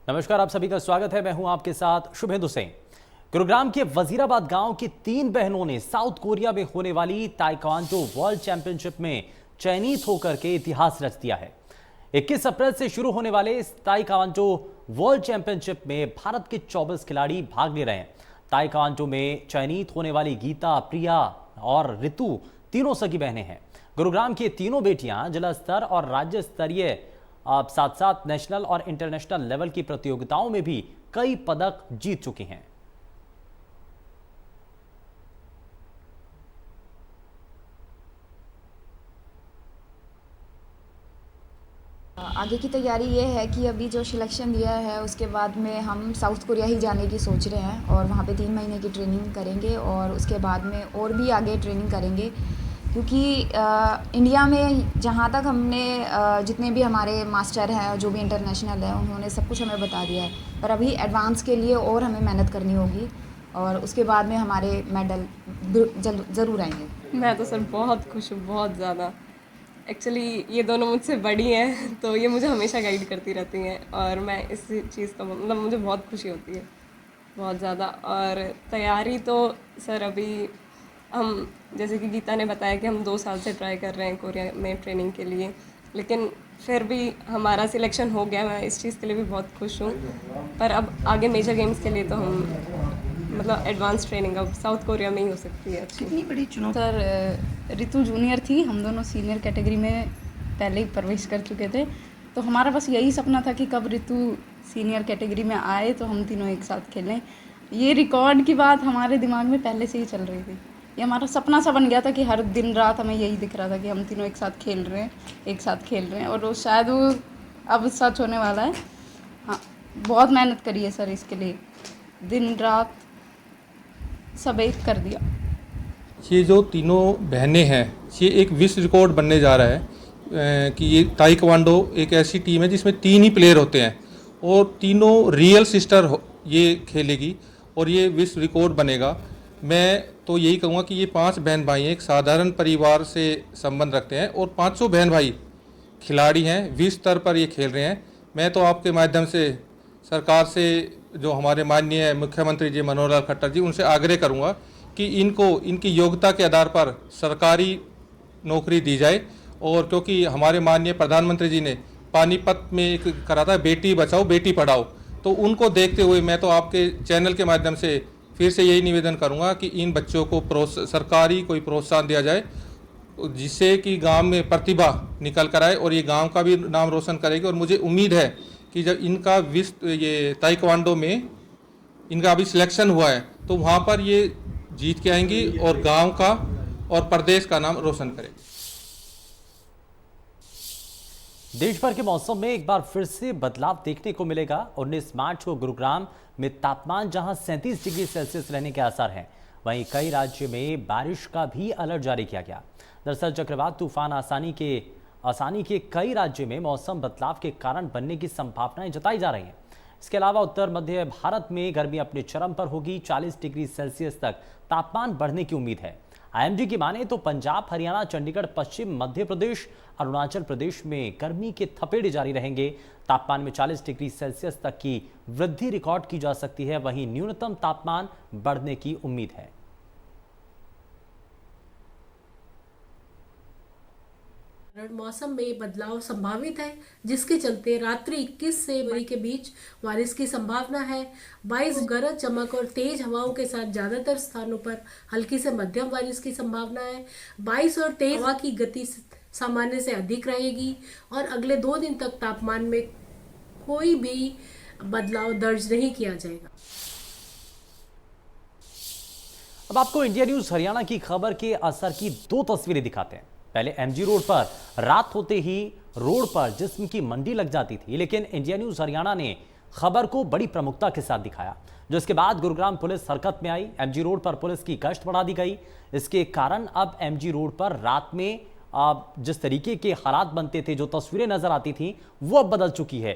नमस्कार, आप सभी का स्वागत है। मैं हूं आपके साथ शुभेंदु सिंह। गुरुग्राम के वजीराबाद गांव की 3 बहनों ने साउथ कोरिया में होने वाली ताइक्वांडो वर्ल्ड चैंपियनशिप में चयनित होकर के इतिहास रच दिया है। 21 अप्रैल से शुरू होने वाले इस ताइक्वांडो वर्ल्ड चैंपियनशिप में भारत के 24 खिलाड़ी भाग ले रहे हैं। ताइक्वांडो में चयनित होने वाली गीता, प्रिया और ऋतु तीनों सगी बहनें हैं। गुरुग्राम की तीनों बेटियां जिला स्तर और राज्य स्तरीय साथ साथ नेशनल और इंटरनेशनल लेवल की प्रतियोगिताओं में भी कई पदक जीत चुकी हैं। आगे की तैयारी ये है कि अभी जो सिलेक्शन दिया है उसके बाद में हम साउथ कोरिया ही जाने की सोच रहे हैं और वहाँ पे 3 महीने की ट्रेनिंग करेंगे और उसके बाद में और भी आगे ट्रेनिंग करेंगे, क्योंकि इंडिया में जहाँ तक हमने जितने भी हमारे मास्टर हैं जो भी इंटरनेशनल हैं उन्होंने सब कुछ हमें बता दिया है, पर अभी एडवांस के लिए और हमें मेहनत करनी होगी और उसके बाद में हमारे मेडल ज़रूर आएंगे। मैं तो सर बहुत खुश हूँ, बहुत ज़्यादा। एक्चुअली ये दोनों मुझसे बड़ी हैं तो ये मुझे हमेशा गाइड करती रहती हैं और मैं इस चीज़ का मतलब मुझे बहुत खुशी होती है, बहुत ज़्यादा। और तैयारी तो सर अभी हम जैसे कि गीता ने बताया कि हम 2 साल से ट्राई कर रहे हैं कोरिया में ट्रेनिंग के लिए, लेकिन फिर भी हमारा सिलेक्शन हो गया। मैं इस चीज़ के लिए भी बहुत खुश हूँ, पर अब आगे मेजर गेम्स के लिए तो हम मतलब एडवांस ट्रेनिंग अब साउथ कोरिया में ही हो सकती है। कितनी बड़ी चुनौती। सर ऋतु जूनियर थी, हम दोनों सीनियर कैटेगरी में पहले ही प्रवेश कर चुके थे, तो हमारा बस यही सपना था कि कब ऋतु सीनियर कैटेगरी में आए तो हम तीनों एक साथ खेलें। ये रिकॉर्ड की बात हमारे दिमाग में पहले से ही चल रही थी, ये हमारा सपना सा बन गया था कि हर दिन रात हमें यही दिख रहा था कि हम तीनों एक साथ खेल रहे हैं, एक साथ खेल रहे हैं, और वो शायद वो अब सच होने वाला है। हाँ, बहुत मेहनत करी है सर इसके लिए, दिन रात सब एक कर दिया। ये जो तीनों बहनें हैं ये एक विश्व रिकॉर्ड बनने जा रहा है कि ये ताइक्वांडो एक ऐसी टीम है जिसमें 3 ही प्लेयर होते हैं और तीनों रियल सिस्टर ये खेलेगी और ये विश्व रिकॉर्ड बनेगा। मैं तो यही कहूँगा कि ये 5 बहन भाई हैं, एक साधारण परिवार से संबंध रखते हैं और 500 बहन भाई खिलाड़ी हैं, विश्व स्तर पर ये खेल रहे हैं। मैं तो आपके माध्यम से सरकार से जो हमारे माननीय मुख्यमंत्री जी मनोहर लाल खट्टर जी, उनसे आग्रह करूंगा कि इनको इनकी योग्यता के आधार पर सरकारी नौकरी दी जाए। और क्योंकि हमारे माननीय प्रधानमंत्री जी ने पानीपत में एक करा था बेटी बचाओ बेटी पढ़ाओ, तो उनको देखते हुए मैं तो आपके चैनल के माध्यम से फिर से यही निवेदन करूंगा कि इन बच्चों को सरकारी कोई प्रोत्साहन दिया जाए जिससे कि गांव में प्रतिभा निकल कर आए और ये गांव का भी नाम रोशन करेगी। और मुझे उम्मीद है कि जब इनका विश्व ये ताइक्वांडो में इनका अभी सिलेक्शन हुआ है तो वहाँ पर ये जीत के आएंगी और गांव का और प्रदेश का नाम रोशन करेंगी। देश भर के मौसम में एक बार फिर से बदलाव देखने को मिलेगा। 19 मार्च को गुरुग्राम में तापमान जहां 37 डिग्री सेल्सियस रहने के आसार हैं, वहीं कई राज्य में बारिश का भी अलर्ट जारी किया गया। दरअसल चक्रवात तूफान आसानी के कई राज्यों में मौसम बदलाव के कारण बनने की संभावनाएं जताई जा रही हैं। इसके अलावा उत्तर मध्य भारत में गर्मी अपने चरम पर होगी। 40 डिग्री सेल्सियस तक तापमान बढ़ने की उम्मीद है। आईएमडी की माने तो पंजाब, हरियाणा, चंडीगढ़, पश्चिम मध्य प्रदेश, अरुणाचल प्रदेश में गर्मी के थपेड़े जारी रहेंगे। तापमान में 40 डिग्री सेल्सियस तक की वृद्धि रिकॉर्ड की जा सकती है। वहीं न्यूनतम तापमान बढ़ने की उम्मीद है। मौसम में बदलाव संभावित है, जिसके चलते रात्रि 21 से मई के बीच बारिश की संभावना है। 22 गरज चमक और तेज हवाओं के साथ ज्यादातर स्थानों पर हल्की से मध्यम बारिश की संभावना है। 22 और तेज हवा की गति सामान्य से अधिक रहेगी और अगले 2 दिन तक तापमान में कोई भी बदलाव दर्ज नहीं किया जाएगा। अब आपको इंडिया न्यूज हरियाणा की खबर के असर की 2 तस्वीरें दिखाते हैं। पहले एमजी रोड पर रात होते ही रोड पर जिस्म की मंडी लग जाती थी, लेकिन इंडिया न्यूज हरियाणा ने खबर को बड़ी प्रमुखता के साथ दिखाया, जिसके बाद गुरुग्राम पुलिस हरकत में आई। एमजी रोड पर पुलिस की गश्त बढ़ा दी गई। इसके कारण अब एमजी रोड पर रात में जिस तरीके के हालात बनते थे, जो तस्वीरें नजर आती थी, वो अब बदल चुकी है।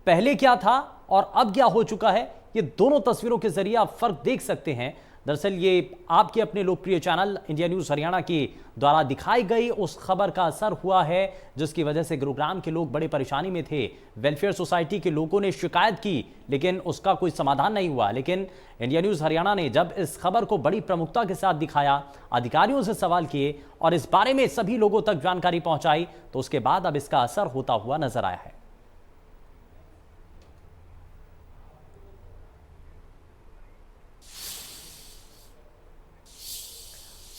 पहले क्या था और अब क्या हो चुका है, ये दोनों तस्वीरों के जरिए आप फर्क देख सकते हैं। दरअसल ये आपके अपने लोकप्रिय चैनल इंडिया न्यूज़ हरियाणा के द्वारा दिखाई गई उस खबर का असर हुआ है, जिसकी वजह से गुरुग्राम के लोग बड़ी परेशानी में थे। वेलफेयर सोसाइटी के लोगों ने शिकायत की, लेकिन उसका कोई समाधान नहीं हुआ। लेकिन इंडिया न्यूज़ हरियाणा ने जब इस खबर को बड़ी प्रमुखता के साथ दिखाया, अधिकारियों से सवाल किए और इस बारे में सभी लोगों तक जानकारी पहुंचाई, तो उसके बाद अब इसका असर होता हुआ नजर आया है।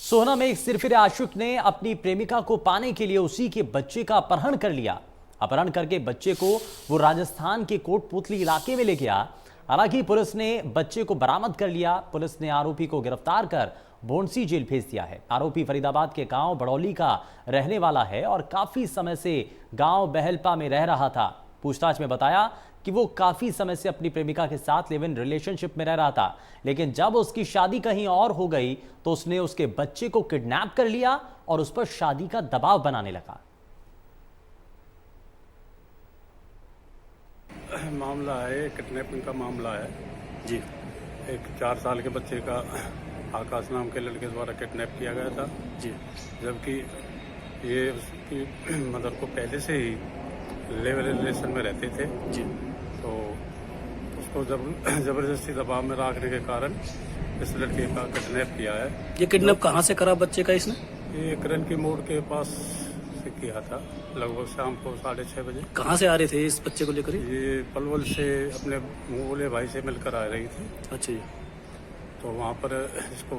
सोहना में एक सिरफिरे आशिक ने अपनी प्रेमिका को पाने के लिए उसी के बच्चे का अपहरण कर लिया। अपहरण करके बच्चे को वो राजस्थान के कोटपुतली इलाके में ले गया। हालांकि पुलिस ने बच्चे को बरामद कर लिया। पुलिस ने आरोपी को गिरफ्तार कर भोंडसी जेल भेज दिया है। आरोपी फरीदाबाद के गांव बड़ौली का रहने वाला है और काफी समय से गांव बहलपा में रह रहा था। पूछताछ में बताया कि वो काफी समय से अपनी प्रेमिका के साथ लिव इन रिलेशनशिप में रह रहा था, लेकिन जब उसकी शादी कहीं और हो गई तो उसने उसके बच्चे को किडनैप कर लिया और उस पर शादी का दबाव बनाने लगा। मामला है किडनैपिंग का मामला है जी। एक 4 साल के बच्चे का आकाश नाम के लड़के द्वारा किडनैप किया गया था जी, जबकि ये उसकी मदर को पहले से ही लिव इन रिलेशन में रहते थे जी। तो उसको जबरदस्ती दबाव में रखने के कारण इस लड़के का किडनैप किया है। ये किडनैप कहाँ से करा बच्चे का इसने? ये करण की मोड़ के पास से किया था, लगभग शाम को 6:30 बजे। कहाँ से आ रहे थे इस बच्चे को लेकर? ये पलवल से अपने मोले भाई से मिलकर आ रही थी। अच्छा जी। तो वहाँ पर इसको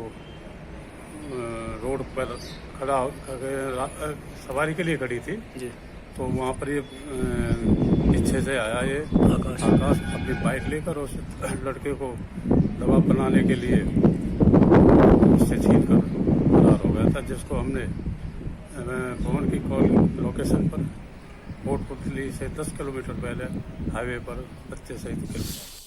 रोड पर खड़ा सवारी के लिए खड़ी थी जी। तो वहाँ पर ये पीछे से आया ये आकाश अपनी बाइक लेकर उस लड़के को दबाव बनाने के लिए उससे छीन कर फरार हो गया था, जिसको हमने फोन की कॉल लोकेशन पर कोटपुतली से 10 किलोमीटर पहले हाईवे पर बच्चे सहित गिरफ्तार।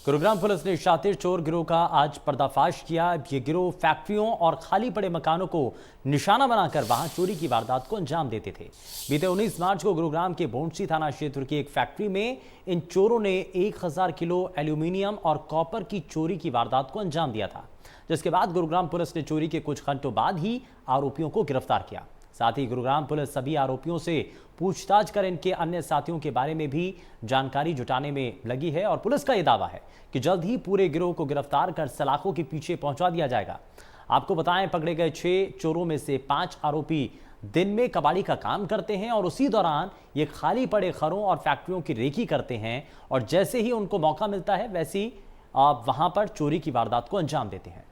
गुरुग्राम पुलिस ने शातिर चोर गिरोह का आज पर्दाफाश किया। ये गिरोह फैक्ट्रियों और खाली पड़े मकानों को निशाना बनाकर वहां चोरी की वारदात को अंजाम देते थे। बीते 19 मार्च को गुरुग्राम के भोंडसी थाना क्षेत्र की एक फैक्ट्री में इन चोरों ने 1000 किलो एल्यूमिनियम और कॉपर की चोरी की वारदात को अंजाम दिया था, जिसके बाद गुरुग्राम पुलिस ने चोरी के कुछ घंटों बाद ही आरोपियों को गिरफ्तार किया। साथ ही गुरुग्राम पुलिस सभी आरोपियों से पूछताछ कर इनके अन्य साथियों के बारे में भी जानकारी जुटाने में लगी है और पुलिस का यह दावा है कि जल्द ही पूरे गिरोह को गिरफ्तार कर सलाखों के पीछे पहुंचा दिया जाएगा। आपको बताएं, पकड़े गए 6 चोरों में से 5 आरोपी दिन में कबाड़ी का काम करते हैं और उसी दौरान ये खाली पड़े घरों और फैक्ट्रियों की रेकी करते हैं और जैसे ही उनको मौका मिलता है वैसे ही वहां पर चोरी की वारदात को अंजाम देते हैं।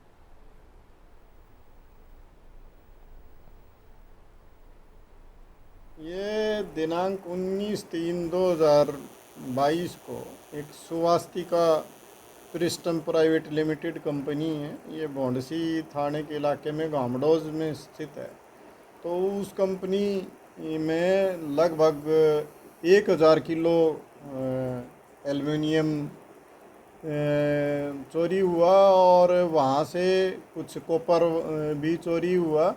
ये दिनांक 19/3/2022 को एक सुवास्तिका प्रिस्टम प्राइवेट लिमिटेड कंपनी है, ये भोंडसी थाने के इलाके में गामडोज में स्थित है। तो उस कंपनी में लगभग 1000 किलो एल्युमिनियम चोरी हुआ और वहाँ से कुछ कॉपर भी चोरी हुआ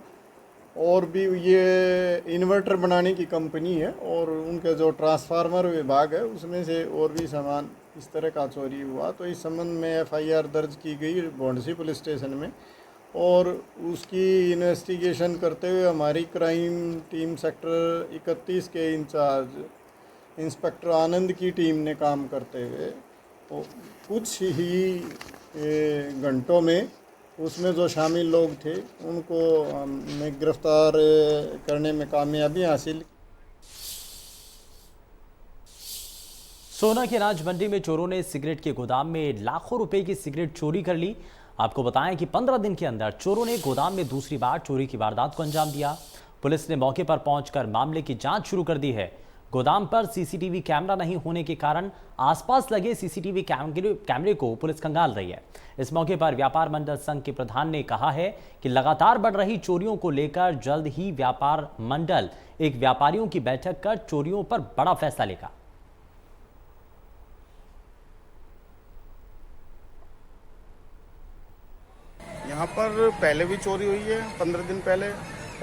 और भी ये इन्वर्टर बनाने की कंपनी है और उनका जो ट्रांसफार्मर विभाग है उसमें से और भी सामान इस तरह का चोरी हुआ। तो इस संबंध में FIR दर्ज की गई भोंडसी पुलिस स्टेशन में और उसकी इन्वेस्टिगेशन करते हुए हमारी क्राइम टीम सेक्टर 31 के इंचार्ज इंस्पेक्टर आनंद की टीम ने काम करते हुए तो कुछ ही घंटों में उसमें जो शामिल लोग थे उनको हमने गिरफ्तार करने में कामयाबी हासिल। सोहना की अनाज मंडी में चोरों ने सिगरेट के गोदाम में लाखों रुपए की सिगरेट चोरी कर ली। आपको बताएं कि 15 दिन के अंदर चोरों ने गोदाम में दूसरी बार चोरी की वारदात को अंजाम दिया। पुलिस ने मौके पर पहुंचकर मामले की जांच शुरू कर दी है। गोदाम पर CCTV कैमरा नहीं होने के कारण आसपास लगे CCTV कैमरे को पुलिस खंगाल रही है। इस मौके पर व्यापार मंडल संघ के प्रधान ने कहा है कि लगातार बढ़ रही चोरियों को लेकर जल्द ही व्यापार मंडल एक व्यापारियों की बैठक कर चोरियों पर बड़ा फैसला लेगा। यहाँ पर पहले भी चोरी हुई है 15 दिन पहले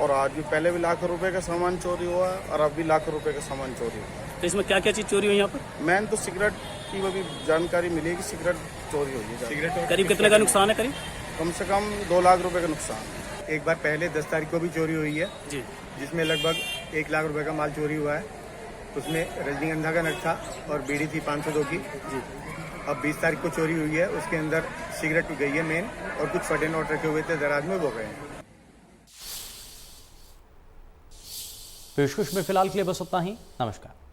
और आज भी पहले भी लाखों रुपए का सामान चोरी हुआ और अब भी लाखों रुपए का सामान चोरी हुआ। तो इसमें क्या क्या चीज़ चोरी हुई यहाँ पर? मेन तो सिगरेट की वो भी जानकारी मिली कि सिगरेट चोरी हुई है। सिगरेट करीब कितने का नुकसान है करीब? कम से कम 2 लाख रुपए का नुकसान। एक बार पहले 10 तारीख को भी चोरी हुई है जी, जिसमें लगभग 1 लाख रुपए का माल चोरी हुआ है। उसमें रजनीगंधा का नग था और बीड़ी थी 502 की जी। अब 20 तारीख को चोरी हुई है, उसके अंदर सिगरेट गई है मेन, और कुछ फटे नोट रखे हुए थे दराज में, वो गए हैं। पेशकश में फिलहाल के लिए बस उतना ही। नमस्कार।